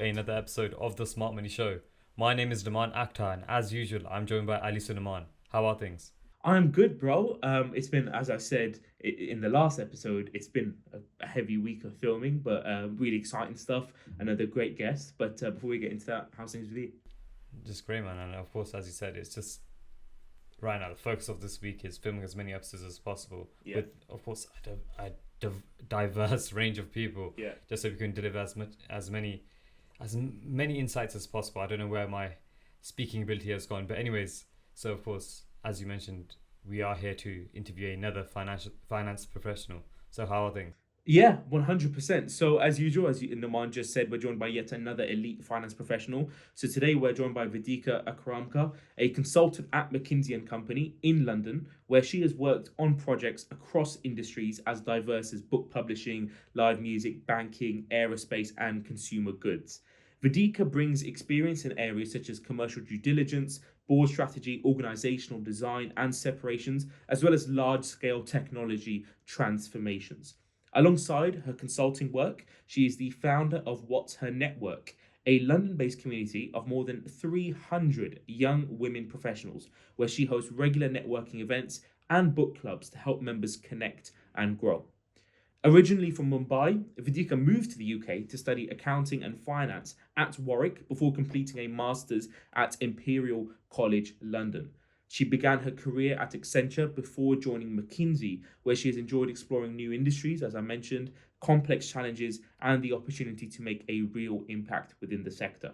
another episode of the Smart Money Show. My name is Naman Akhtar, and as usual, I'm joined by Ali Suleiman. How are things? I'm good, bro. It's been, as I said in the last episode, it's been a heavy week of filming, but really exciting stuff. Another great guest. But before we get into that, how's things with you? Just great, man. And of course, as you said, it's just right now the focus of this week is filming as many episodes as possible Yeah. with, of course, a diverse range of people, Yeah. just so we can deliver as many insights as possible. I don't know where my speaking ability has gone, but anyways, so of course, as you mentioned, we are here to interview another finance professional. So how are things? Yeah, 100%. So, as usual, Naman just said, we're joined by yet another elite finance professional. So, today we're joined by Vedika Akhramka, a consultant at McKinsey Company in London, where she has worked on projects across industries as diverse as book publishing, live music, banking, aerospace, and consumer goods. Vedika brings experience in areas such as commercial due diligence, board strategy, organizational design, and separations, as well as large scale technology transformations. Alongside her consulting work, she is the founder of What's Her Network, a London based community of more than 300 young women professionals, where she hosts regular networking events and book clubs to help members connect and grow. Originally from Mumbai, Vedika moved to the UK to study accounting and finance at Warwick before completing a master's at Imperial College London. She began her career at Accenture before joining McKinsey, where she has enjoyed exploring new industries, as I mentioned, complex challenges, and the opportunity to make a real impact within the sector.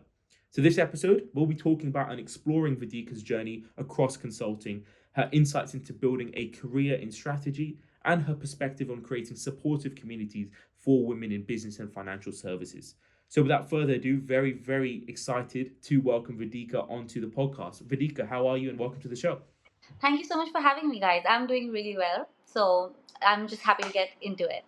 So, this episode, we'll be talking about and exploring Vedika's journey across consulting, her insights into building a career in strategy, and her perspective on creating supportive communities for women in business and financial services. So, without further ado, very, very excited to welcome Vedika onto the podcast. Vedika, how are you? And welcome to the show. Thank you so much for having me, guys. I'm doing really well. So I'm just happy to get into it.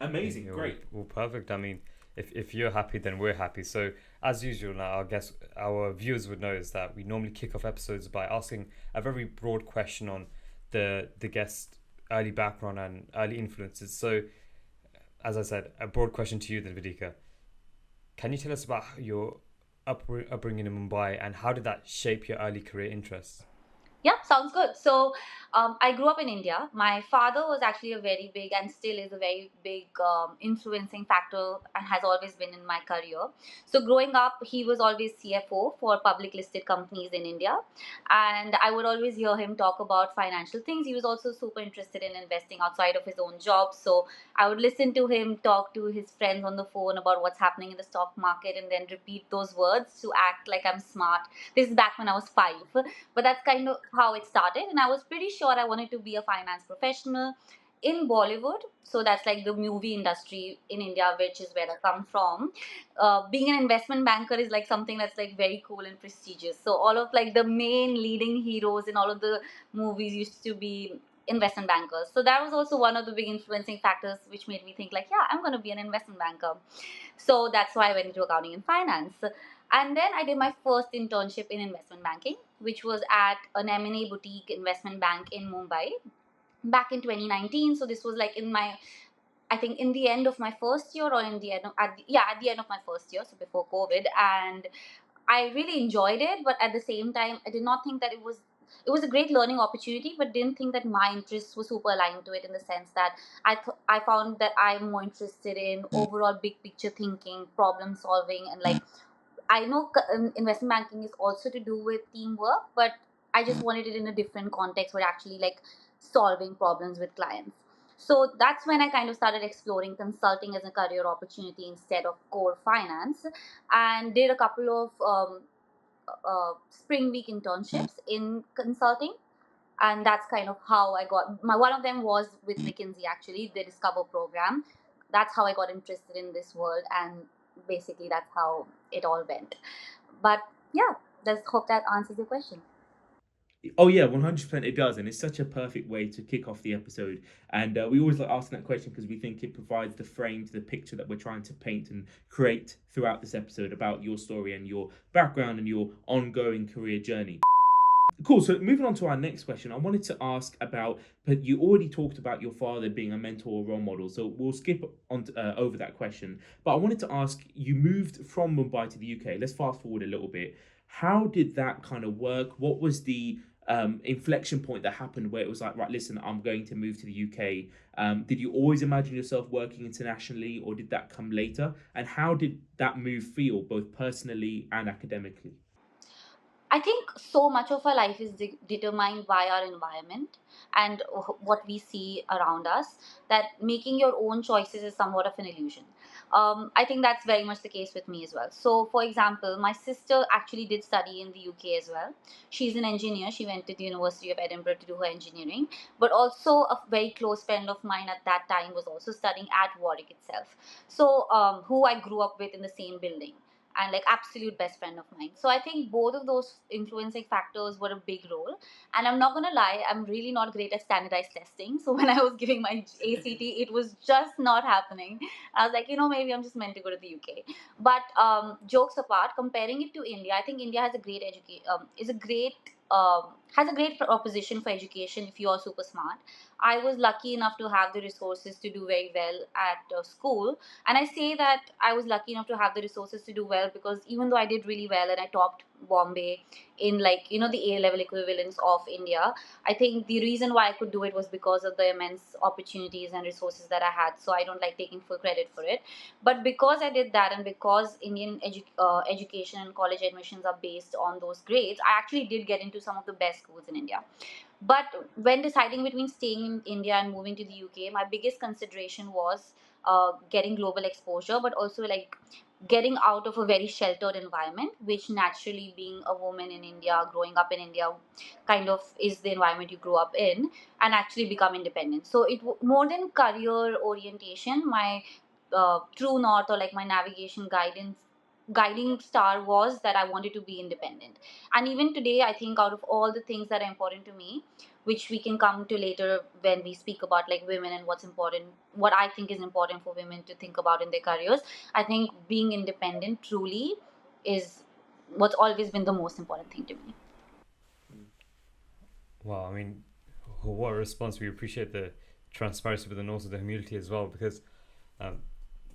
Amazing, Yeah, great. perfect. I mean, if you're happy, then we're happy. So, as usual, now I guess our viewers would know is that we normally kick off episodes by asking a very broad question on the guest early background and early influences. So, as I said, a broad question to you then, Vedika. Can you tell us about your upbringing in Mumbai and how did that shape your early career interests? Yeah, sounds good. So, I grew up in India. My father was actually a very big and still is a very big influencing factor and has always been in my career. So, growing up, he was always CFO for public listed companies in India. And I would always hear him talk about financial things. He was also super interested in investing outside of his own job. So, I would listen to him talk to his friends on the phone about what's happening in the stock market and then repeat those words to act like I'm smart. This is back when I was 5, but that's kind of how it started, and I was pretty sure I wanted to be a finance professional in Bollywood. So that's like the movie industry in India, which is where I come from. Being an investment banker is like something that's like very cool and prestigious. So all of like the main leading heroes in all of the movies used to be investment bankers. So that was also one of the big influencing factors which made me think like, yeah, I'm going to be an investment banker. So that's why I went into accounting and finance. And then I did my first internship in investment banking, which was at an M&A boutique investment bank in Mumbai back in 2019. So this was like I think in the end of my first year or in the end at the end of my first year, so before COVID. And I really enjoyed it, but at the same time, I did not think that it was a great learning opportunity, but didn't think that my interests were super aligned to it in the sense that I found that I'm more interested in overall big picture thinking, problem solving, and like I know investment banking is also to do with teamwork, but I just wanted it in a different context where actually like solving problems with clients. So that's when I kind of started exploring consulting as a career opportunity instead of core finance, and did a couple of spring week internships in consulting. And that's kind of how I got my one of them was with McKinsey, actually, the Discover program. That's how I got interested in this world, and basically that's how it all went. But yeah, let's hope that answers your question. Oh yeah, 100% it does, and it's such a perfect way to kick off the episode. And we always like asking that question because we think it provides the frame to the picture that we're trying to paint and create throughout this episode about your story and your background and your ongoing career journey. Cool. So moving on to our next question, I wanted to ask about. But you already talked about your father being a mentor or role model, so we'll skip on over that question. But I wanted to ask: you moved from Mumbai to the UK. Let's fast forward a little bit. How did that kind of work? What was the inflection point that happened where it was like, right, listen, I'm going to move to the UK? Did you always imagine yourself working internationally, or did that come later? And how did that move feel, both personally and academically? I think so much of our life is determined by our environment and what we see around us, that making your own choices is somewhat of an illusion. I think that's very much the case with me as well. So, for example, my sister actually did study in the UK as well. She's an engineer. She went to the University of Edinburgh to do her engineering. But also, a very close friend of mine at that time was also studying at Warwick itself. So, who I grew up with in the same building, and like absolute best friend of mine. So I think both of those influencing factors were a big role. And I'm not gonna lie, I'm really not great at standardized testing. So when I was giving my ACT, it was just not happening. I was like, maybe I'm just meant to go to the UK. But jokes apart, comparing it to India, I think India has a great is a great has a great proposition for education if you are super smart. I was lucky enough to have the resources to do very well at school, and I say that I was lucky enough to have the resources to do well because even though I did really well and I topped Bombay in, like, the A level equivalents of India, I think the reason why I could do it was because of the immense opportunities and resources that I had. So I don't like taking full credit for it. But because I did that, and because Indian education and college admissions are based on those grades, I actually did get into some of the best schools in India. But when deciding between staying in India and moving to the UK, my biggest consideration was getting global exposure, but also like getting out of a very sheltered environment, which naturally, being a woman in India, growing up in India, kind of is the environment you grew up in, and actually become independent. So more than career orientation, my true north, or like my navigation guiding star was that I wanted to be independent. And even today, I think out of all the things that are important to me, which we can come to later when we speak about like women and what I think is important for women to think about in their careers, I think being independent truly is what's always been the most important thing to me. Wow, I mean, what a response. We appreciate the transparency, but then also the humility as well, because um,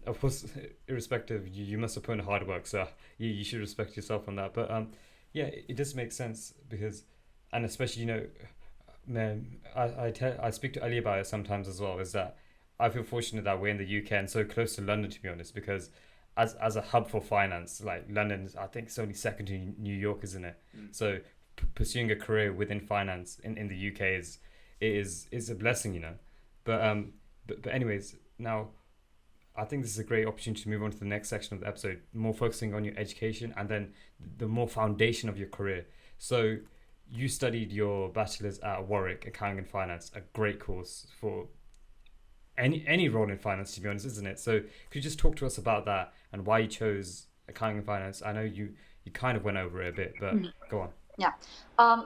of course, irrespective, you must have put in hard work, so you should respect yourself on that. But yeah, it does make sense because, and especially, man, I speak to Ali about it sometimes as well. Is that I feel fortunate that we're in the UK and so close to London, to be honest, because as a hub for finance, like London, I think it's only second to New York, isn't it? So pursuing a career within finance in the UK is a blessing, But anyways, now I think this is a great opportunity to move on to the next section of the episode, more focusing on your education and then the more foundation of your career. So you studied your bachelor's at Warwick, accounting and finance, a great course for any role in finance, to be honest, isn't it? So could you just talk to us about that and why you chose accounting and finance? I know you kind of went over it a bit, but go on. Yeah.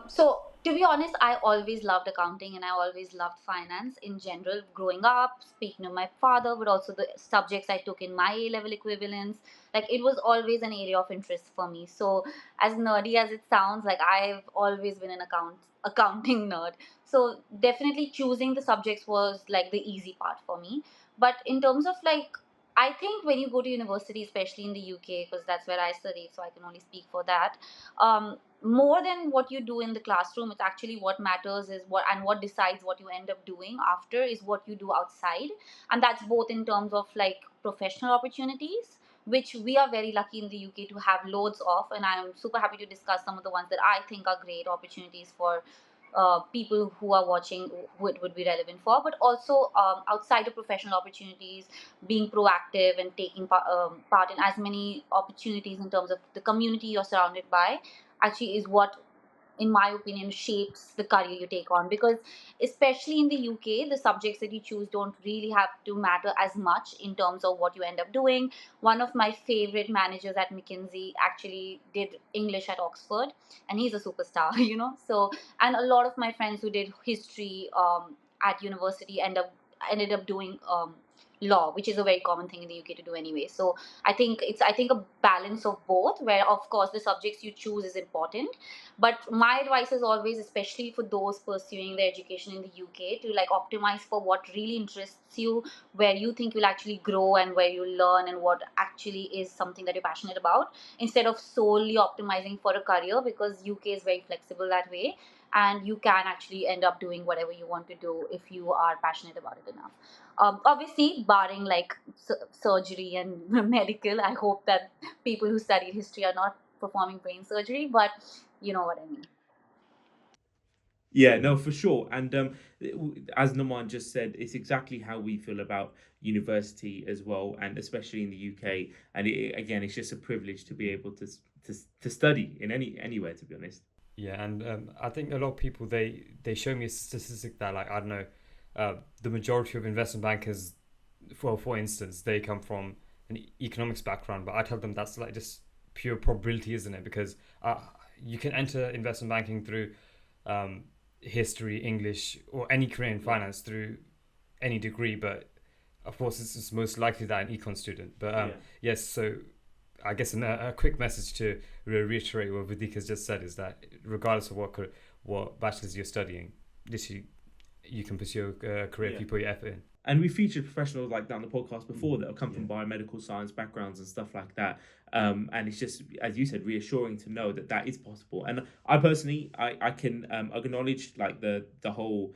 So to be honest, I always loved accounting and I always loved finance in general. Growing up, speaking of my father, but also the subjects I took in my A level equivalents, like it was always an area of interest for me. So as nerdy as it sounds, like I've always been an accounting nerd. So definitely choosing the subjects was like the easy part for me. But in terms of like, I think when you go to university, especially in the UK, because that's where I studied, so I can only speak for that. More than what you do in the classroom, it's actually what matters is what decides what you end up doing after is what you do outside. And that's both in terms of like professional opportunities, which we are very lucky in the UK to have loads of, and I'm super happy to discuss some of the ones that I think are great opportunities for people who are watching, would be relevant for, but also outside of professional opportunities, being proactive and taking part in as many opportunities in terms of the community you're surrounded by actually is what, in my opinion, shapes the career you take on. Because especially in the UK, the subjects that you choose don't really have to matter as much in terms of what you end up doing. One of my favorite managers at McKinsey actually did English at Oxford, and he's a superstar, So, and a lot of my friends who did history at university ended up doing law, which is a very common thing in the UK to do anyway. So I think a balance of both, where of course the subjects you choose is important, but my advice is always, especially for those pursuing their education in the UK, to like optimize for what really interests you, where you think you'll actually grow and where you learn and what actually is something that you're passionate about, instead of solely optimizing for a career, because UK is very flexible that way, and you can actually end up doing whatever you want to do if you are passionate about it enough. Obviously, barring like surgery and medical, I hope that people who studied history are not performing brain surgery, but you know what I mean. Yeah, no, for sure. And as Naman just said, it's exactly how we feel about university as well, and especially in the UK. And again, it's just a privilege to be able to study in anywhere, to be honest. Yeah, and I think a lot of people they show me a statistic that, like, I don't know, the majority of investment bankers, for instance, they come from an economics background, but I tell them that's like just pure probability, isn't it? Because you can enter investment banking through history, English, or any career in finance through any degree, but of course it's most likely that an econ student. But yes, so I guess a quick message to reiterate what Vedika's just said is that regardless of what bachelor's you're studying, literally you can pursue a career if you put your effort in. And we featured professionals like that on the podcast before that have come from biomedical science backgrounds and stuff like that. And it's just, as you said, reassuring to know that that is possible. And I personally, I can acknowledge like the whole,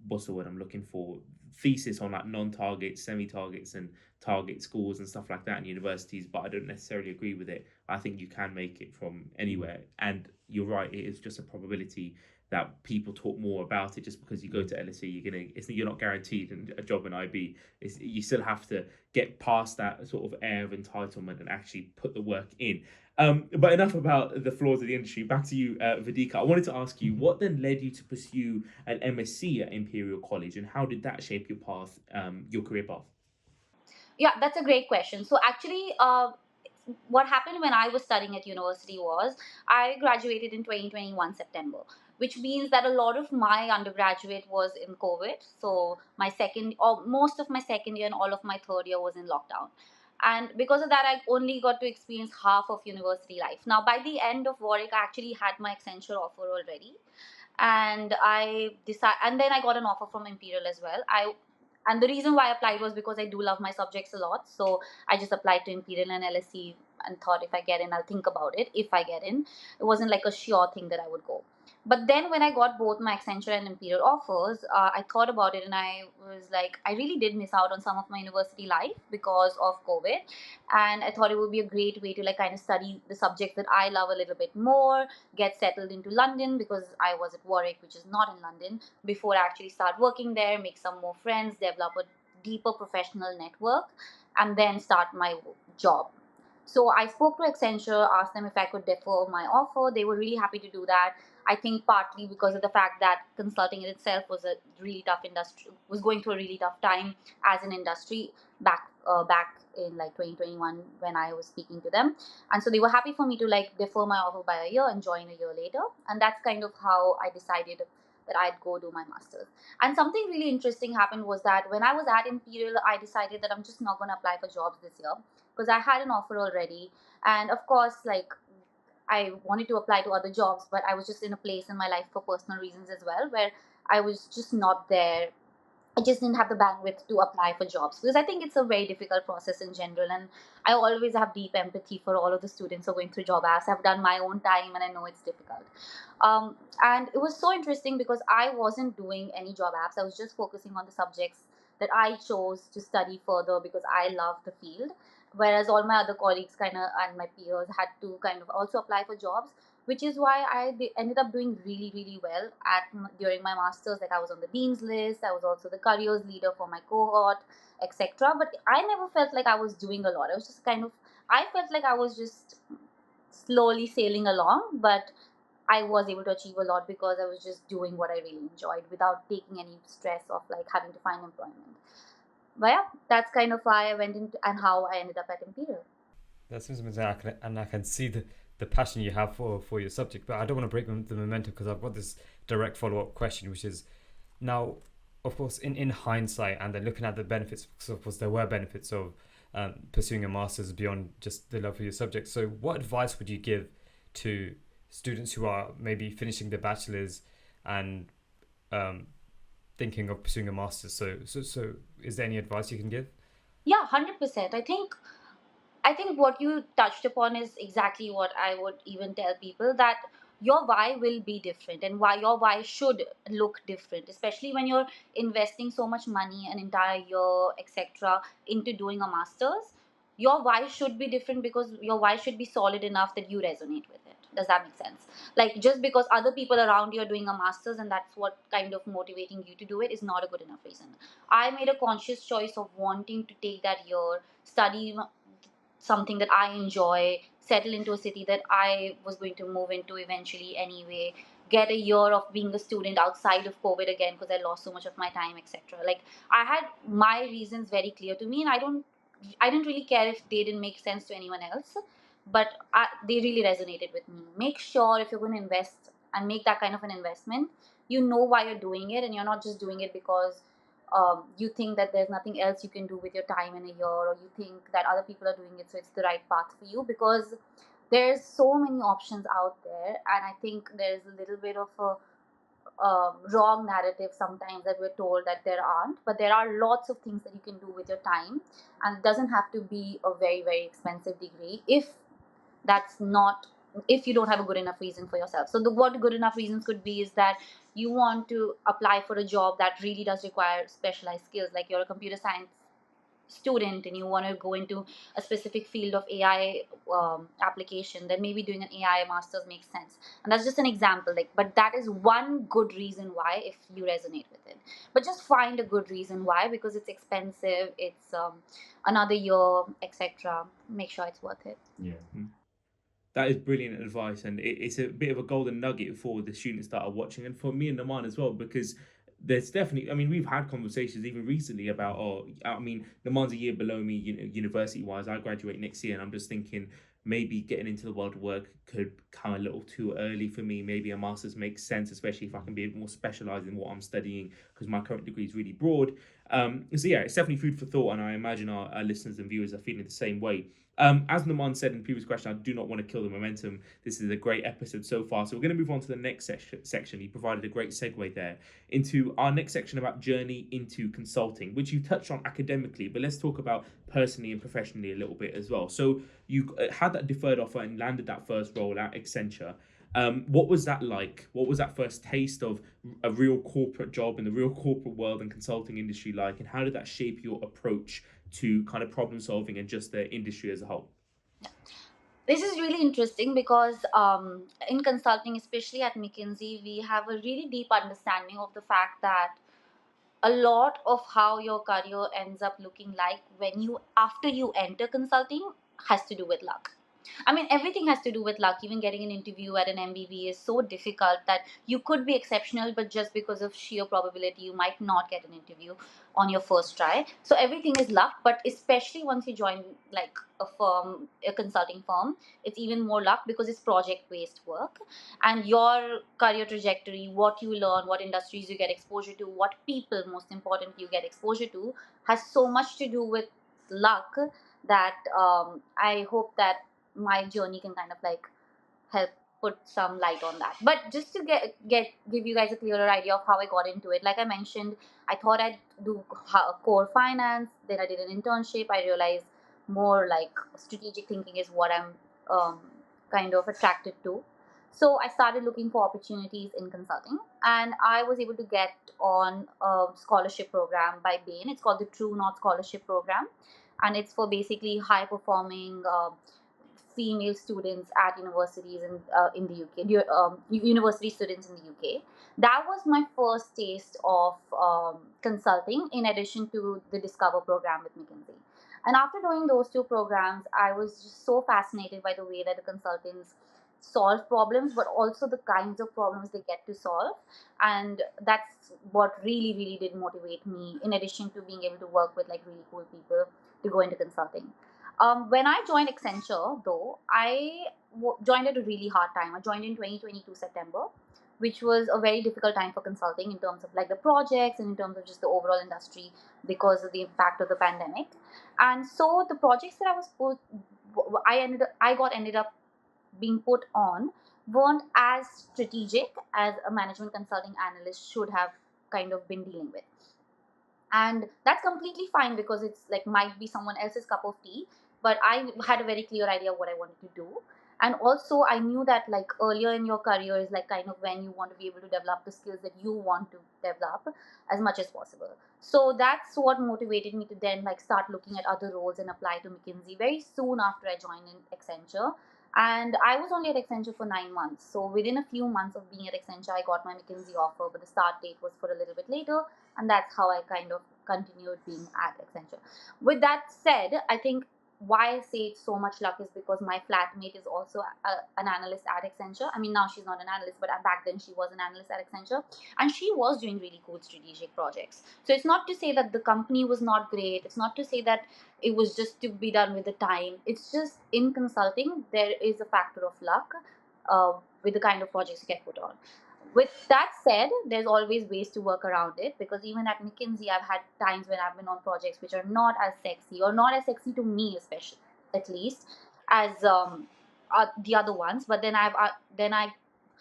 what's the word I'm looking for, thesis on like non-target, semi-targets and target schools and stuff like that in universities, but I don't necessarily agree with it. I think you can make it from anywhere. And you're right, it is just a probability that people talk more about it. Just because you go to LSE, you're not guaranteed a job in IB. You still have to get past that sort of air of entitlement and actually put the work in. But enough about the flaws of the industry. Back to you, Vedika. I wanted to ask you, what then led you to pursue an MSc at Imperial College, and how did that shape your path, your career path? Yeah, that's a great question. So actually, what happened when I was studying at university was I graduated in 2021 September, which means that a lot of my undergraduate was in COVID. So my second, or most of my second year and all of my third year was in lockdown. And because of that, I only got to experience half of university life. Now, by the end of Warwick, I actually had my Accenture offer already, and and then I got an offer from Imperial as well. And the reason why I applied was because I do love my subjects a lot. So I just applied to Imperial and LSE and thought, if I get in, I'll think about it. If I get in, it wasn't like a sure thing that I would go. But then when I got both my Accenture and Imperial offers, I thought about it and I was like, I really did miss out on some of my university life because of COVID. And I thought it would be a great way to like kind of study the subjects that I love a little bit more, get settled into London, because I was at Warwick, which is not in London, before I actually start working there, make some more friends, develop a deeper professional network, and then start my job. So I spoke to Accenture, asked them if I could defer my offer. They were really happy to do that. I think partly because of the fact that consulting in itself was a really tough industry, was going through a really tough time as an industry back in like 2021 when I was speaking to them. And so they were happy for me to like defer my offer by a year and join a year later. And that's kind of how I decided that I'd go do my master's. And something really interesting happened was that when I was at Imperial, I decided that I'm just not going to apply for jobs this year because I had an offer already. And of course, like I wanted to apply to other jobs, but I was just in a place in my life for personal reasons as well, where I was just not there. I just didn't have the bandwidth to apply for jobs because I think it's a very difficult process in general. And I always have deep empathy for all of the students who are going through job apps. I've done my own time and I know it's difficult. And it was so interesting because I wasn't doing any job apps. I was just focusing on the subjects that I chose to study further because I love the field. Whereas all my other colleagues kind of and my peers had to kind of also apply for jobs, which is why ended up doing really, really well during my master's. Like I was on the dean's list, I was also the careers leader for my cohort, etc. But I never felt like I was doing a lot. I was just I felt like I was just slowly sailing along, but I was able to achieve a lot because I was just doing what I really enjoyed without taking any stress of like having to find employment. But yeah, that's kind of why I went into and how I ended up at Imperial. That seems amazing, I can see the passion you have for your subject. But I don't want to break the momentum because I've got this direct follow-up question, which is now of course, in hindsight, and then looking at the benefits, because of course there were benefits of pursuing a master's beyond just the love for your subject. So, what advice would you give to students who are maybe finishing their bachelor's and thinking of pursuing a master's? So, is there any advice you can give? Yeah, 100%. I think what you touched upon is exactly what I would even tell people, that your why will be different, and why your why should look different, especially when you're investing so much money, an entire year, etc., into doing a master's. Your why should be different because your why should be solid enough that you resonate with it. Does that make sense? Like, just because other people around you are doing a master's and that's what kind of motivating you to do it is not a good enough reason. I made a conscious choice of wanting to take that year, study something that I enjoy, settle into a city that I was going to move into eventually anyway, get a year of being a student outside of COVID again because I lost so much of my time, etc. Like, I had my reasons very clear to me, and I didn't really care if they didn't make sense to anyone else, but they really resonated with me. Make sure if you're going to invest and make that kind of an investment, you know why you're doing it, and you're not just doing it because you think that there's nothing else you can do with your time in a year, or you think that other people are doing it, so it's the right path for you. Because there's so many options out there, and I think there's a little bit of a wrong narrative sometimes that we're told that there aren't, but there are lots of things that you can do with your time, and it doesn't have to be a very, very expensive degree that's not if you don't have a good enough reason for yourself. So what good enough reasons could be is that you want to apply for a job that really does require specialized skills, like you're a computer science student and you want to go into a specific field of AI application, then maybe doing an AI master's makes sense. And that's just an example. Like, but that is one good reason why, if you resonate with it. But just find a good reason why, because it's expensive, it's another year, etc. Make sure it's worth it. Yeah. That is brilliant advice, and it's a bit of a golden nugget for the students that are watching, and for me and Naman as well, because there's definitely, I mean, we've had conversations even recently about, I mean, Naman's a year below me, university-wise. I graduate next year, and I'm just thinking maybe getting into the world of work could come a little too early for me. Maybe a master's makes sense, especially if I can be a bit more specialized in what I'm studying, because my current degree is really broad. So yeah, it's definitely food for thought, and I imagine our listeners and viewers are feeling the same way. As Naman said in the previous question, I do not want to kill the momentum. This is a great episode so far. So we're going to move on to the next section. He provided a great segue there into our next section about journey into consulting, which you touched on academically, but let's talk about personally and professionally a little bit as well. So you had that deferred offer and landed that first role at Accenture. What was that like? What was that first taste of a real corporate job in the real corporate world and consulting industry like? And how did that shape your approach to kind of problem solving and just the industry as a whole? This is really interesting because in consulting, especially at McKinsey, we have a really deep understanding of the fact that a lot of how your career ends up looking like when you after you enter consulting has to do with luck. I mean, everything has to do with luck. Even getting an interview at an MBB is so difficult that you could be exceptional, but just because of sheer probability, you might not get an interview on your first try. So everything is luck, but especially once you join like a firm, a consulting firm, it's even more luck because it's project-based work, and your career trajectory, what you learn, what industries you get exposure to, what people, most importantly, you get exposure to, has so much to do with luck that I hope that my journey can kind of like help put some light on that. But just to give you guys a clearer idea of how I got into it, like I mentioned, I thought I'd do core finance, then I did an internship. I realized more like strategic thinking is what I'm kind of attracted to. So I started looking for opportunities in consulting, and I was able to get on a scholarship program by Bain. It's called the True North Scholarship Program, and it's for basically high performing female students at universities in the UK, university students in the UK. That was my first taste of consulting, in addition to the Discover program with McKinsey. And after doing those two programs, I was just so fascinated by the way that the consultants solve problems, but also the kinds of problems they get to solve. And that's what really, really did motivate me, in addition to being able to work with like really cool people, to go into consulting. When I joined Accenture, though, I joined at a really hard time. I joined in 2022 September. which was a very difficult time for consulting in terms of like the projects and in terms of just the overall industry because of the impact of the pandemic. And so the projects that I ended up being put on weren't as strategic as a management consulting analyst should have kind of been dealing with. And that's completely fine because it's like might be someone else's cup of tea, but I had a very clear idea of what I wanted to do. And also I knew that like earlier in your career is like kind of when you want to be able to develop the skills that you want to develop as much as possible. So that's what motivated me to then like start looking at other roles and apply to McKinsey very soon after I joined in Accenture. And I was only at Accenture for 9 months. So within a few months of being at Accenture, I got my McKinsey offer, but the start date was for a little bit later. And that's how I kind of continued being at Accenture. With that said, I think why I say it's so much luck is because my flatmate is also an analyst at Accenture. I mean, now she's not an analyst, but back then she was an analyst at Accenture, and she was doing really cool strategic projects. So it's not to say that the company was not great. It's not to say that it was just to be done with the time. It's just in consulting, there is a factor of luck with the kind of projects you get put on. With that said, there's always ways to work around it, because even at McKinsey, I've had times when I've been on projects which are not as sexy, or not as sexy to me, especially at least, as the other ones. But then I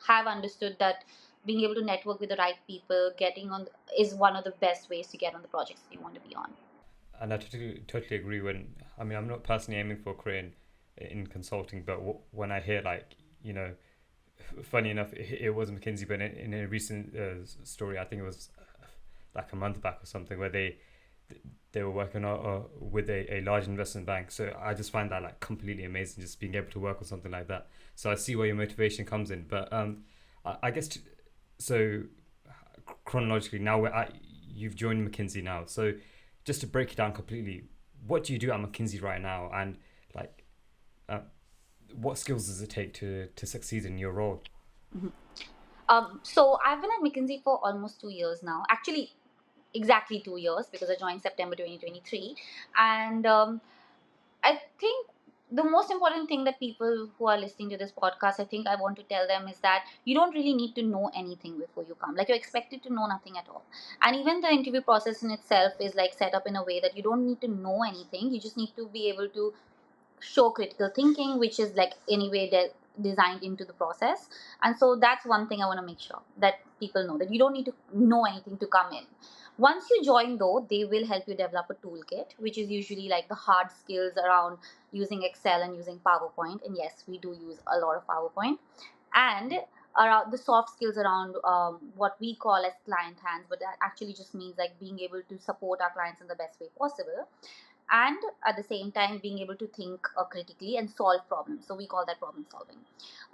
have understood that being able to network with the right people, getting on, is one of the best ways to get on the projects that you want to be on. And I totally agree. When I mean, I'm not personally aiming for a career in consulting, but when I hear like, you know, funny enough, it was McKinsey, but in a recent story, I think it was like a month back or something, where they were working with a large investment bank. So I just find that like completely amazing, just being able to work on something like that. So I see where your motivation comes in. But I guess so chronologically now you've joined McKinsey now. So just to break it down completely, what do you do at McKinsey right now, and like what skills does it take to succeed in your role? Mm-hmm. So I've been at McKinsey for almost 2 years now. Actually, exactly 2 years, because I joined September 2023. And I think the most important thing that people who are listening to this podcast, I think I want to tell them, is that you don't really need to know anything before you come. Like, you're expected to know nothing at all. And even the interview process in itself is like set up in a way that you don't need to know anything. You just need to be able to show critical thinking, which is like anyway designed into the process. And so that's one thing I want to make sure that people know, that you don't need to know anything to come in. Once you join, though, they will help you develop a toolkit, which is usually like the hard skills around using Excel and using PowerPoint. And yes, we do use a lot of PowerPoint. And around the soft skills around what we call as client hands, but that actually just means like being able to support our clients in the best way possible, and at the same time being able to think critically and solve problems. So we call that problem solving.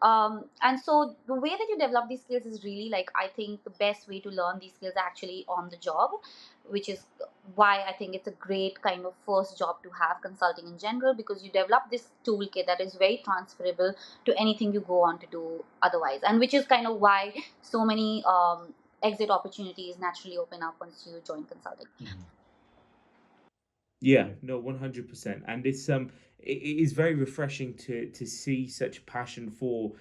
And so the way that you develop these skills is really like, I think the best way to learn these skills are actually on the job, which is why I think it's a great kind of first job to have, consulting in general, because you develop this toolkit that is very transferable to anything you go on to do otherwise, and which is kind of why so many exit opportunities naturally open up once you join consulting. Mm-hmm. Yeah, no, 100%. And it is very refreshing to see such passion for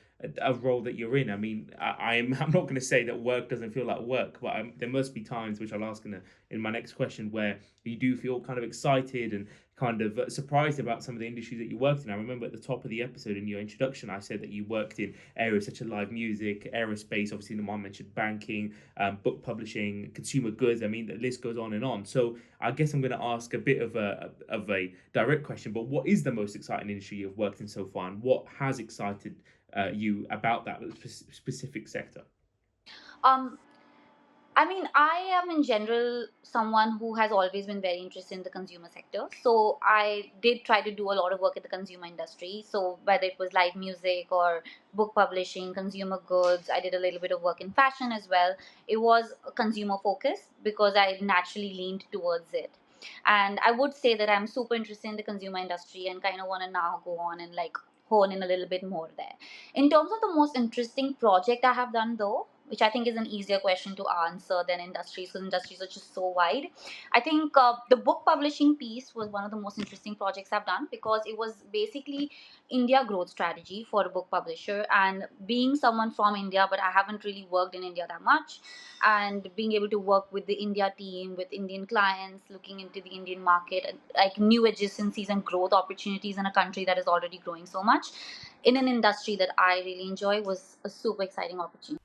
a role that you're in. I mean, I'm not going to say that work doesn't feel like work, but there must be times, which I'll ask in my next question, where you do feel kind of excited and kind of surprised about some of the industries that you worked in. I remember at the top of the episode in your introduction, I said that you worked in areas such as live music, aerospace, obviously the one mentioned banking, book publishing, consumer goods. I mean, the list goes on and on. So I guess I'm going to ask a bit of a direct question, but what is the most exciting industry you've worked in so far, and what has excited you about that specific sector? I mean, I am in general someone who has always been very interested in the consumer sector. So I did try to do a lot of work in the consumer industry. So whether it was live music or book publishing, consumer goods, I did a little bit of work in fashion as well. It was consumer focused because I naturally leaned towards it. And I would say that I'm super interested in the consumer industry and kind of want to now go on and like hone in a little bit more there. In terms of the most interesting project I have done, though, which I think is an easier question to answer than industries, because industries are just so wide. I think the book publishing piece was one of the most interesting projects I've done, because it was basically India growth strategy for a book publisher. And being someone from India, but I haven't really worked in India that much, and being able to work with the India team, with Indian clients, looking into the Indian market, and like new adjacencies and growth opportunities in a country that is already growing so much in an industry that I really enjoy, was a super exciting opportunity.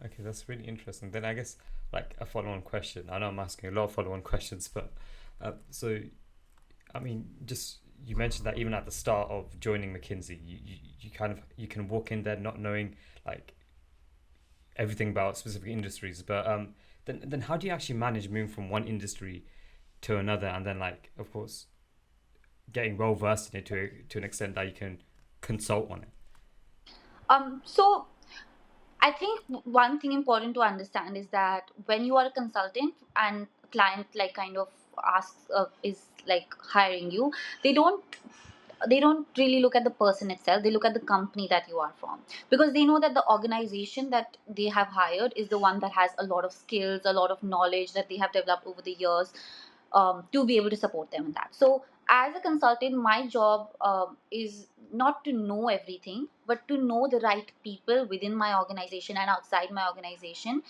Okay, that's really interesting. Then I guess like a follow-on question. I know I'm asking a lot of follow-on questions, but so I mean, just you mentioned that even at the start of joining McKinsey, you kind of you can walk in there not knowing like everything about specific industries, but then how do you actually manage moving from one industry to another, and then like of course getting well versed in it to an extent that you can consult on it. So I think one thing important to understand is that when you are a consultant and client like kind of asks is like hiring you, they don't they don't really look at the person itself. They look at the company that you are from, because they know that the organization that they have hired is the one that has a lot of skills, a lot of knowledge that they have developed over the years, to be able to support them in that. So as a consultant, my job is not to know everything, but to know the right people within my organization and outside my organization,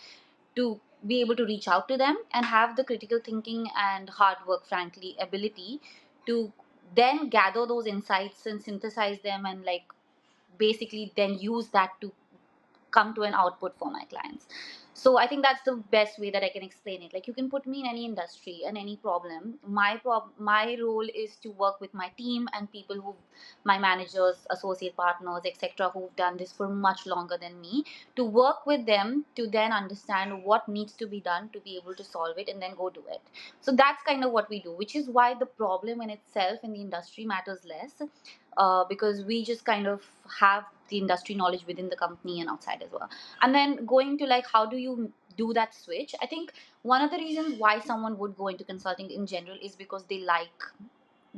to be able to reach out to them and have the critical thinking and hard work, frankly, ability to then gather those insights and synthesize them, and like basically then use that to come to an output for my clients. So I think that's the best way that I can explain it. Like, you can put me in any industry and any problem. My role is to work with my team and people who, my managers, associate partners, etc., who've done this for much longer than me, to work with them to then understand what needs to be done to be able to solve it and then go do it. So that's kind of what we do, which is why the problem in itself in the industry matters less, because we just kind of have the industry knowledge within the company and outside as well. And then going to like, how do you do that switch? I think one of the reasons why someone would go into consulting in general is because they like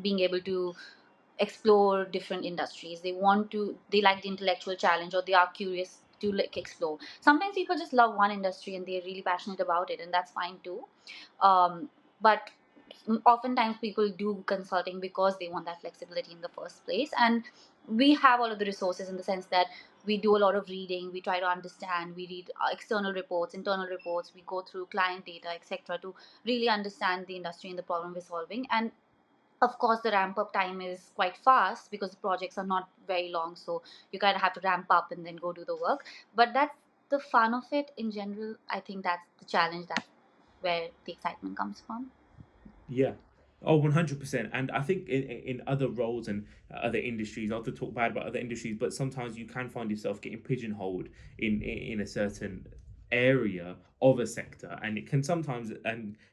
being able to explore different industries. They like the intellectual challenge, or they are curious to like explore. Sometimes people just love one industry and they're really passionate about it, and that's fine too. But oftentimes people do consulting because they want that flexibility in the first place. And we have all of the resources in the sense that we do a lot of reading, we try to understand, we read external reports, internal reports, we go through client data, etc., to really understand the industry and the problem we're solving. And of course the ramp up time is quite fast because the projects are not very long, so you kind of have to ramp up and then go do the work. But that's the fun of it in general. I think that's the challenge, that's where the excitement comes from. Yeah. Oh, 100%. And I think in other roles and other industries, not to talk bad about other industries, but sometimes you can find yourself getting pigeonholed in a certain area of a sector, and it can sometimes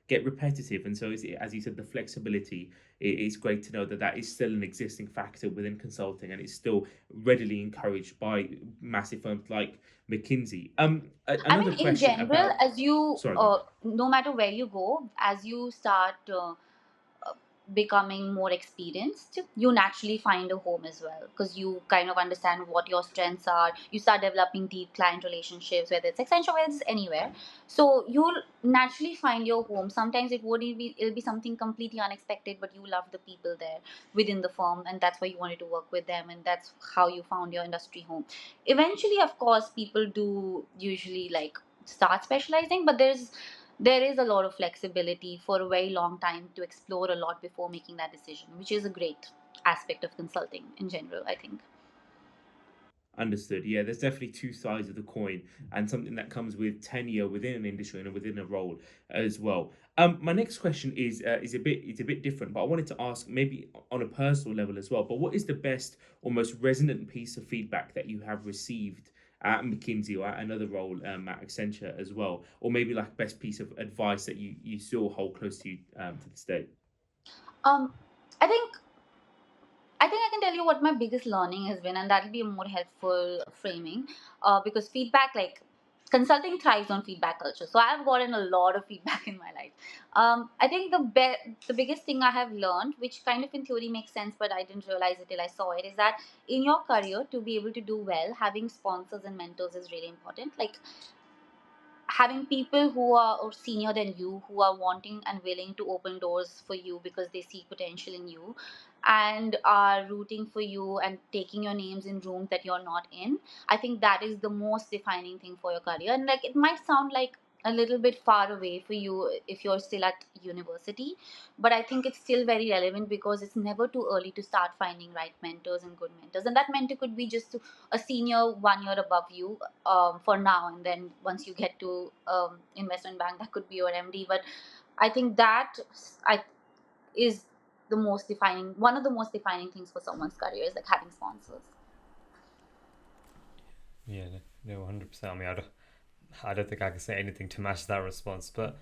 get repetitive. And so, as you said, the flexibility, it's great to know that that is still an existing factor within consulting, and it's still readily encouraged by massive firms like McKinsey. I Another mean, in question general, about, as you, sorry, go on. no matter where you go, as you start becoming more experienced, you naturally find a home as well, because you kind of understand what your strengths are. You start developing deep client relationships, whether it's Accenture, whether it's anywhere. So you'll naturally find your home. Sometimes it'll be something completely unexpected, but you love the people there within the firm, and that's why you wanted to work with them, and that's how you found your industry home. Eventually, of course, people do usually like start specializing, but there is a lot of flexibility for a very long time to explore a lot before making that decision, which is a great aspect of consulting in general, I think. Understood. Yeah, there's definitely two sides of the coin, and something that comes with tenure within an industry and within a role as well. My next question is a bit different, but I wanted to ask maybe on a personal level as well. But what is the best or most resonant piece of feedback that you have received at McKinsey or at another role at Accenture as well, or maybe like best piece of advice that you still hold close to this day? Um, I think I can tell you what my biggest learning has been, and that'll be a more helpful framing. Because feedback, like consulting thrives on feedback culture. So I've gotten a lot of feedback in my life. I think the biggest thing I have learned, which kind of in theory makes sense, but I didn't realize it till I saw it, is that in your career, to be able to do well, having sponsors and mentors is really important. Like having people who are or senior than you, who are wanting and willing to open doors for you because they see potential in you and are rooting for you and taking your names in rooms that you're not in. I think that is the most defining thing for your career. And like it might sound like a little bit far away for you if you're still at university, but I think it's still very relevant because it's never too early to start finding right mentors and good mentors. And that mentor could be just a senior 1 year above you, for now, and then once you get to investment bank, that could be your MD. But I think that I is the most defining, one of the most defining things for someone's career is like having sponsors. Yeah, no, 100%. I don't think I can say anything to match that response. But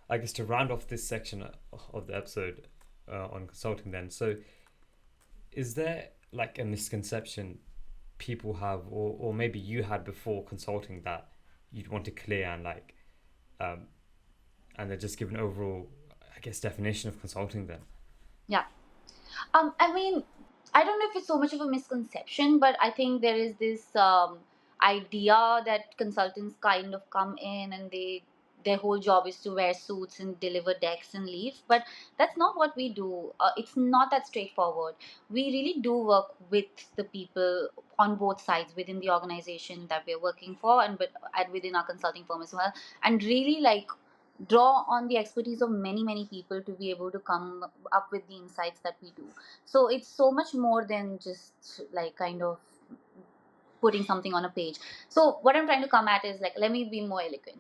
I guess to round off this section of the episode on consulting, then, so is there like a misconception people have, or maybe you had before consulting, that you'd want to clear, and like, and then just give an overall, I guess, definition of consulting then? Yeah. I mean, I don't know if it's so much of a misconception, but I think there is this idea that consultants kind of come in and their whole job is to wear suits and deliver decks and leave. But that's not what we do. It's not that straightforward. We really do work with the people on both sides within the organization that we're working for, and within our consulting firm as well, and really like draw on the expertise of many people to be able to come up with the insights that we do. So it's so much more than just like kind of putting something on a page. So what I'm trying to come at is like, let me be more eloquent.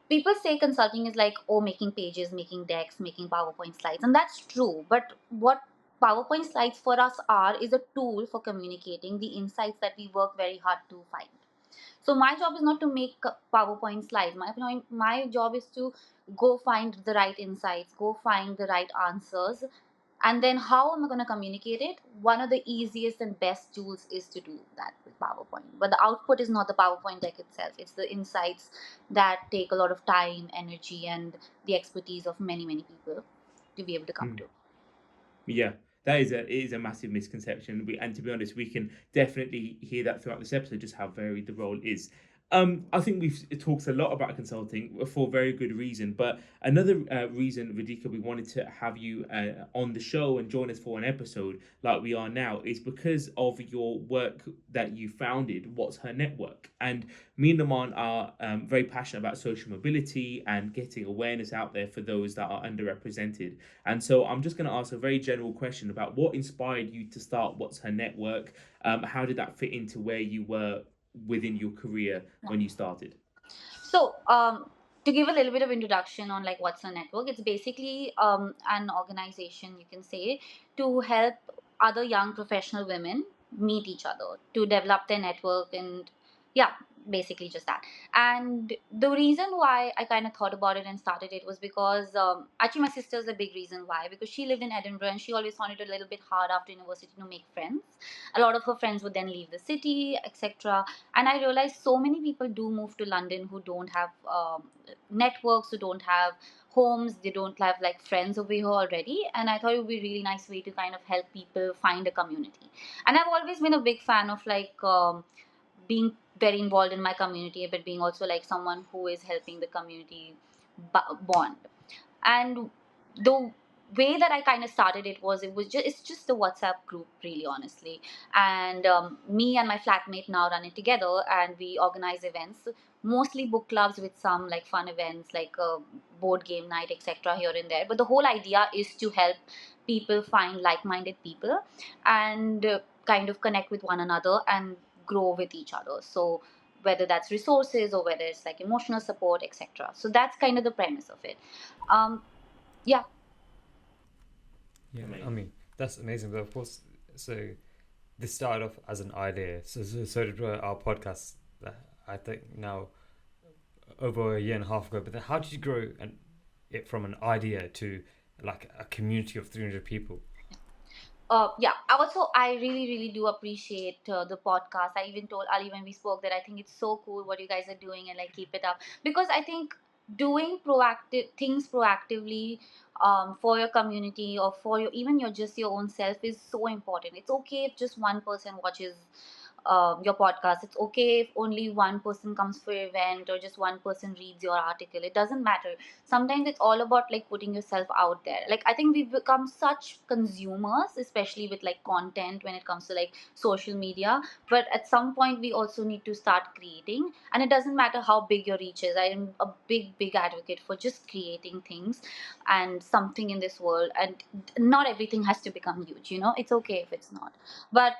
People say consulting is like, oh, making pages, making decks, making PowerPoint slides, and that's true. But what PowerPoint slides for us are is a tool for communicating the insights that we work very hard to find. So my job is not to make PowerPoint slides. My job is to go find the right insights, go find the right answers, and then how am I going to communicate it? One of the easiest and best tools is to do that with PowerPoint. But the output is not the PowerPoint deck itself. It's the insights that take a lot of time, energy, and the expertise of many people to be able to come to. Yeah, that is a massive misconception. And to be honest, we can definitely hear that throughout this episode, just how varied the role is. I think we've talked a lot about consulting for very good reason, but another reason, Vedika, we wanted to have you on the show and join us for an episode like we are now is because of your work that you founded, What's Her Network. And me and Naman are very passionate about social mobility and getting awareness out there for those that are underrepresented. And so I'm just going to ask a very general question about what inspired you to start What's Her Network? How did that fit into where you were within your career when you started? So, to give a little bit of introduction on like what's a network, it's basically an organization, you can say, to help other young professional women meet each other, to develop their network, and yeah, basically just that. And the reason why I kind of thought about it and started it was because actually my sister is a big reason why, because she lived in Edinburgh and she always found it a little bit hard after university to make friends. A lot of her friends would then leave the city, etc. And I realized so many people do move to London who don't have networks, who don't have homes, they don't have like friends over here already. And I thought it would be a really nice way to kind of help people find a community. And I've always been a big fan of like being very involved in my community, but being also like someone who is helping the community bond. And the way that I kind of started it's just a WhatsApp group, really, honestly. And me and my flatmate now run it together, and we organize events, mostly book clubs with some like fun events like a board game night, etc. here and there. But the whole idea is to help people find like-minded people and kind of connect with one another and grow with each other. So whether that's resources or whether it's like emotional support, etc. So that's kind of the premise of it. Um, yeah. Yeah, I mean, that's amazing. But of course, so this started off as an idea. So did our podcast. I think now over a year and a half ago. But then, how did you grow it from an idea to like a community of 300 people? Yeah. Also, I really, really do appreciate the podcast. I even told Ali when we spoke that I think it's so cool what you guys are doing, and like keep it up, because I think doing proactive things proactively for your community, or for your even your just your own self, is so important. It's okay if just one person watches your podcast. It's okay if only one person comes for your event, or just one person reads your article. It doesn't matter. Sometimes it's all about like putting yourself out there. Like I think we've become such consumers, especially with like content when it comes to like social media. But at some point we also need to start creating, and it doesn't matter how big your reach is. I am a big advocate for just creating things and something in this world, and not everything has to become huge, it's okay if it's not. But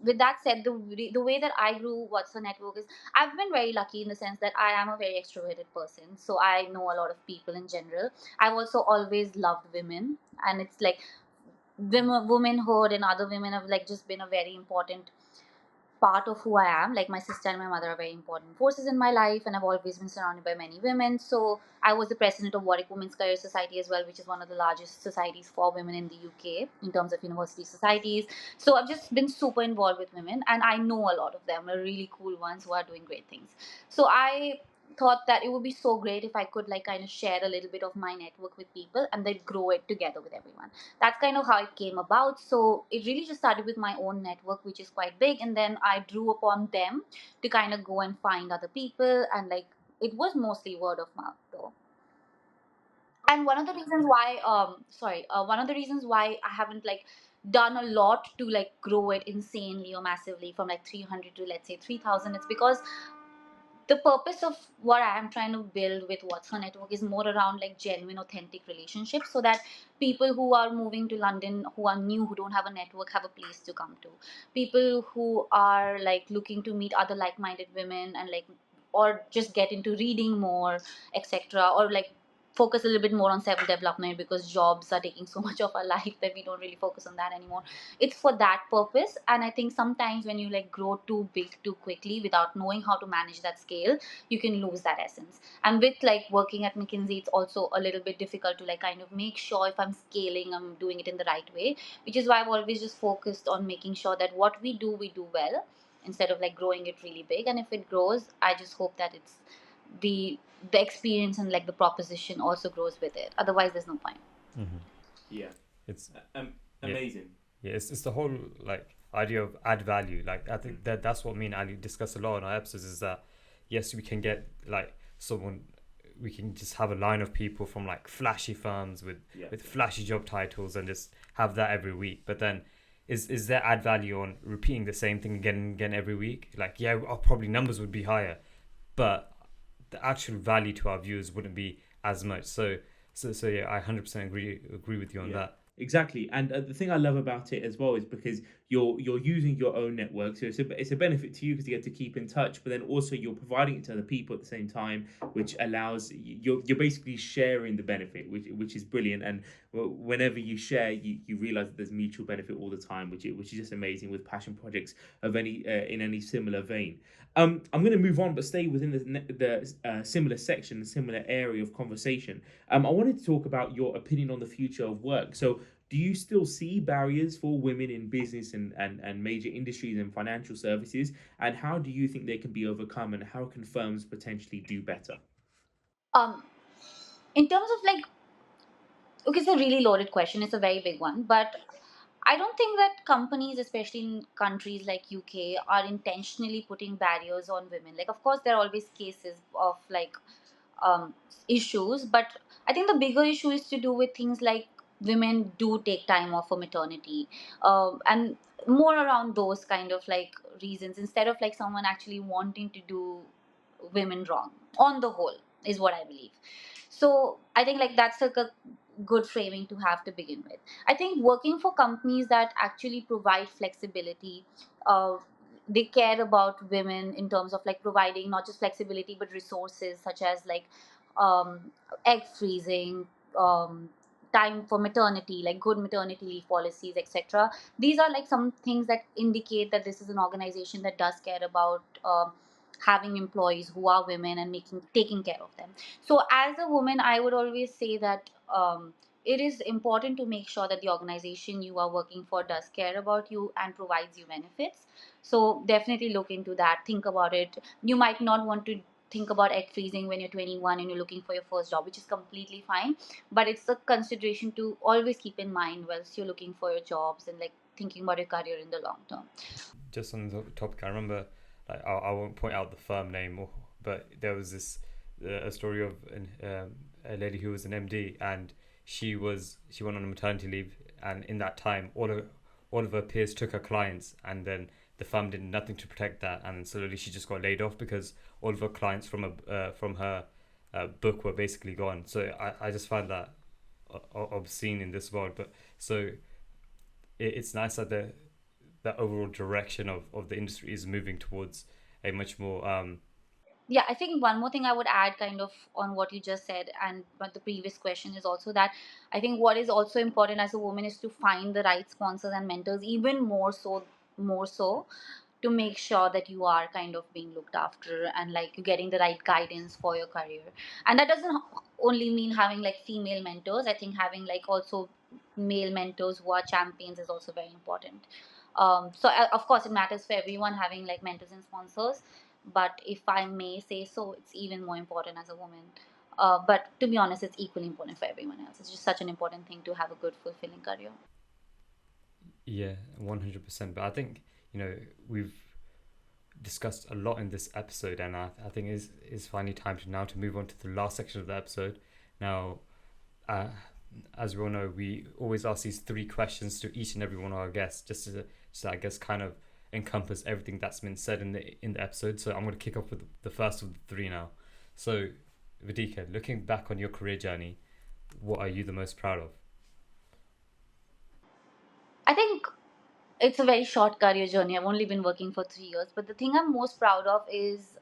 with that said, the way that I grew What's the Network is, I've been very lucky in the sense that I am a very extroverted person. So I know a lot of people in general. I've also always loved women, and it's like womanhood and other women have like just been a very important part of who I am. Like my sister and my mother are very important forces in my life, and I've always been surrounded by many women. So I was the president of Warwick Women's Career Society as well, which is one of the largest societies for women in the UK in terms of university societies. So I've just been super involved with women, and I know a lot of them are really cool ones who are doing great things. So I thought that it would be so great if I could like kind of share a little bit of my network with people and then grow it together with everyone. That's kind of how it came about. So it really just started with my own network, which is quite big, and then I drew upon them to kind of go and find other people, and like it was mostly word of mouth though. And one of the reasons why, one of the reasons why I haven't like done a lot to like grow it insanely or massively from like 300 to let's say 3000, it's because the purpose of what I am trying to build with What's Her Network is more around like genuine, authentic relationships, so that people who are moving to London, who are new, who don't have a network, have a place to come to. People who are like looking to meet other like-minded women, and like, or just get into reading more, etc., or like focus a little bit more on self development, because jobs are taking so much of our life that we don't really focus on that anymore. It's for that purpose. And I think sometimes when you like grow too big too quickly without knowing how to manage that scale, you can lose that essence. And with like working at McKinsey, it's also a little bit difficult to like kind of make sure if I'm scaling, I'm doing it in the right way, which is why I've always just focused on making sure that what we do well, instead of like growing it really big. And if it grows, I just hope that it's the the experience and like the proposition also grows with it. Otherwise there's no point. Mm-hmm. Yeah. It's Amazing. Yeah, it's the whole like idea of add value. Like I think that's what me and Ali discuss a lot on our episodes, is that yes, we can get like someone, we can just have a line of people from like flashy firms with flashy job titles and just have that every week. But then is there add value on repeating the same thing again and again every week? Like yeah, probably numbers would be higher, but the actual value to our viewers wouldn't be as much. So yeah, I 100% agree with you on that. Exactly, and the thing I love about it as well is because you're using your own network, so it's a benefit to you because you get to keep in touch, but then also you're providing it to other people at the same time, which allows you're basically sharing the benefit, which is brilliant. And whenever you share, you realize that there's mutual benefit all the time, which is just amazing with passion projects of any in any similar vein. I'm going to move on, but stay within the similar section, similar area of conversation. I wanted to talk about your opinion on the future of work. So, do you still see barriers for women in business and major industries and financial services? And how do you think they can be overcome? And how can firms potentially do better? um in terms of like, okay, it's a really loaded question, it's a very big one, but I don't think that companies, especially in countries like UK, are intentionally putting barriers on women. Like, of course, there are always cases of like um, issues, but I think the bigger issue is to do with things like women do take time off for maternity, and more around those kind of like reasons, instead of like someone actually wanting to do women wrong. On the whole, is what I believe. So I think like that's like a good framing to have to begin with. I think working for companies that actually provide flexibility, uh, they care about women in terms of like providing not just flexibility but resources such as like um, egg freezing, um, time for maternity, like good maternity leave policies, etc. These are like some things that indicate that this is an organization that does care about having employees who are women and making taking care of them. So as a woman, I would always say that it is important to make sure that the organization you are working for does care about you and provides you benefits. So definitely look into that, think about it. You might not want to think about egg freezing when you're 21 and you're looking for your first job, which is completely fine, but it's a consideration to always keep in mind whilst you're looking for your jobs and like thinking about your career in the long term. Just on the topic, I remember, like, I won't point out the firm name, but there was this a story of a lady who was an MD, and she went on a maternity leave, and in that time, all of her peers took her clients, and then the firm did nothing to protect that, and slowly she just got laid off because all of her clients from her book were basically gone. So I just find that obscene in this world. But so it's nice that the overall direction of the industry is moving towards a much more Yeah, I think one more thing I would add kind of on what you just said and what the previous question is also that I think what is also important as a woman is to find the right sponsors and mentors, even more so to make sure that you are kind of being looked after and like you're getting the right guidance for your career. And that doesn't only mean having like female mentors. I think having like also male mentors who are champions is also very important. So of course it matters for everyone having like mentors and sponsors, but if I may say so, it's even more important as a woman. But to be honest, it's equally important for everyone else. It's just such an important thing to have a good fulfilling career. yeah, 100%. But I think, we've discussed a lot in this episode, and I think is finally time to now to move on to the last section of the episode. Now, uh, as we all know, we always ask these three questions to each and every one of our guests, just to I guess kind of encompass everything that's been said in the episode. So I'm going to kick off with the first of the three now. So, Vedika, looking back on your career journey, what are you the most proud of? I think it's a very short career journey. I've only been working for 3 years, but the thing I'm most proud of is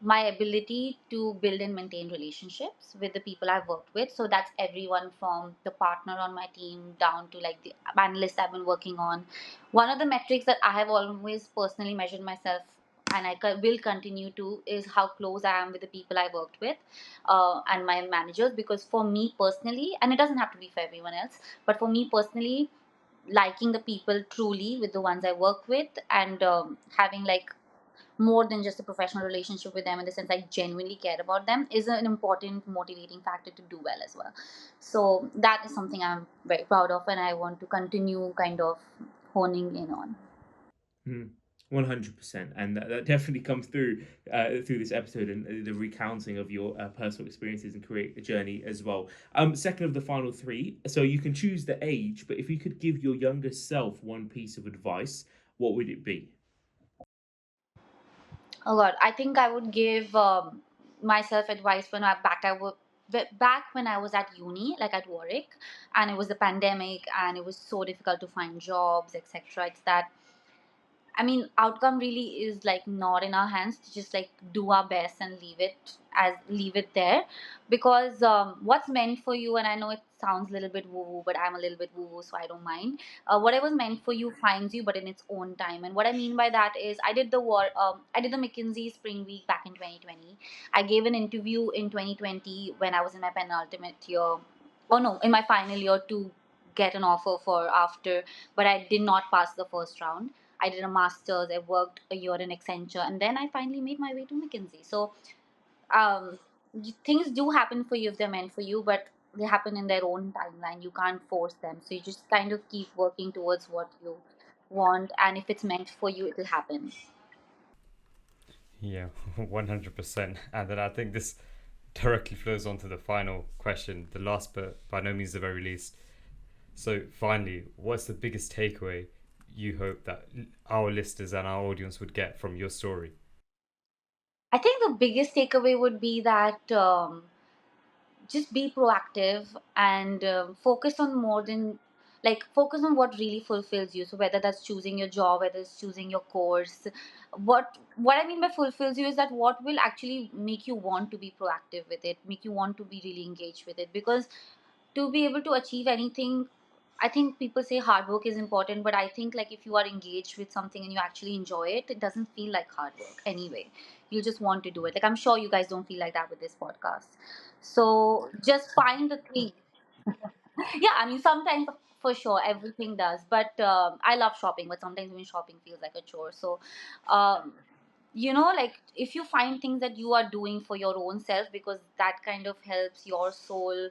my ability to build and maintain relationships with the people I've worked with. So that's everyone from the partner on my team down to like the analyst I've been working on. One of the metrics that I have always personally measured myself and will continue to is how close I am with the people I worked with and my managers. Because for me personally, and it doesn't have to be for everyone else, but for me personally, liking the people truly with the ones I work with and having like more than just a professional relationship with them in the sense I genuinely care about them is an important motivating factor to do well as well. So that is something I'm very proud of and I want to continue kind of honing in on. 100%, and that definitely comes through this episode and the recounting of your personal experiences and career journey as well. Second of the final three, so you can choose the age, but if you could give your younger self one piece of advice, what would it be? Oh God, I think I would give myself advice when back when I was at uni, like at Warwick, and it was the pandemic, and it was so difficult to find jobs, etc. It's that I mean, outcome really is like not in our hands to just like do our best and leave it there, because what's meant for you, and I know it sounds a little bit woo woo, but I'm a little bit woo woo, so I don't mind. Whatever's meant for you finds you, but in its own time. And what I mean by that is, I did the McKinsey Spring Week back in 2020. I gave an interview in 2020 when I was in my penultimate year. Oh no, in my final year to get an offer for after, but I did not pass the first round. I did a master's. I worked a year in Accenture, and then I finally made my way to McKinsey. So um, things do happen for you if they're meant for you, but they happen in their own timeline. You can't force them. So you just kind of keep working towards what you want, and if it's meant for you, it'll happen. Yeah, 100%. And then I think this directly flows on to the final question, the last but by no means the very least. So, finally, what's the biggest takeaway you hope that our listeners and our audience would get from your story? I think the biggest takeaway would be that just be proactive and focus on more than focus on what really fulfills you. So whether that's choosing your job, whether it's choosing your course, what I mean by fulfills you is that what will actually make you want to be proactive with it, make you want to be really engaged with it. Because to be able to achieve anything, I think people say hard work is important, but I think like if you are engaged with something and you actually enjoy it, it doesn't feel like hard work anyway. You just want to do it. Like I'm sure you guys don't feel like that with this podcast. So just find the thing. Yeah, I mean, sometimes for sure everything does, but I love shopping, but sometimes even shopping feels like a chore. So, um, like if you find things that you are doing for your own self, because that kind of helps your soul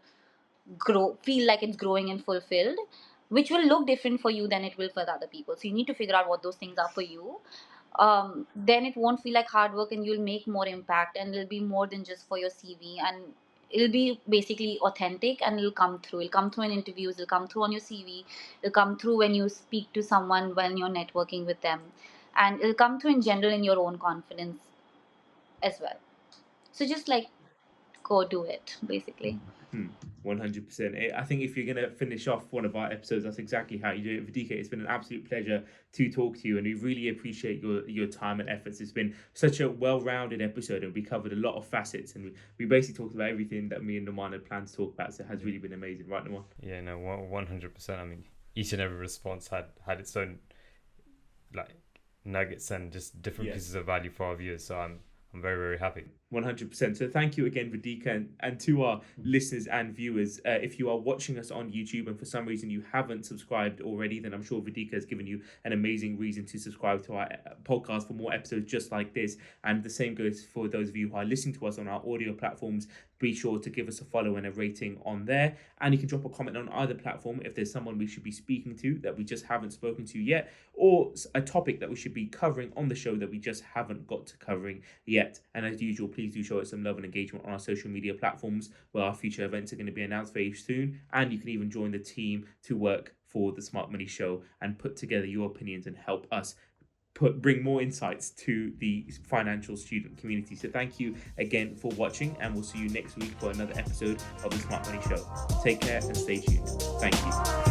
grow, feel like it's growing and fulfilled, which will look different for you than it will for the other people. So you need to figure out what those things are for you. Then it won't feel like hard work, and you'll make more impact, and it'll be more than just for your CV, and it'll be basically authentic, and it'll come through in interviews, it'll come through on your CV, it'll come through when you speak to someone, when you're networking with them, and it'll come through in general in your own confidence as well. So just like go do it, basically. 100%. I think if you're going to finish off one of our episodes, that's exactly how you do it. Vedika, it's been an absolute pleasure to talk to you, and we really appreciate your time and efforts. It's been such a well-rounded episode, and we covered a lot of facets, and we basically talked about everything that me and Naman had planned to talk about, so it has really been amazing, right, Naman? Yeah, no, 100%. I mean, each and every response had its own like nuggets and just different pieces of value for our viewers. So I'm very, very happy. 100%. So thank you again, Vedika, and to our listeners and viewers. If you are watching us on YouTube and for some reason you haven't subscribed already, then I'm sure Vedika has given you an amazing reason to subscribe to our podcast for more episodes just like this. And the same goes for those of you who are listening to us on our audio platforms. Be sure to give us a follow and a rating on there. And you can drop a comment on either platform if there's someone we should be speaking to that we just haven't spoken to yet, or a topic that we should be covering on the show that we just haven't got to covering yet. And as usual, please do show us some love and engagement on our social media platforms, where our future events are going to be announced very soon. And you can even join the team to work for the Smart Money Show and put together your opinions and help us bring more insights to the financial student community. So thank you again for watching, and we'll see you next week for another episode of the Smart Money Show. Take care and stay tuned. Thank you.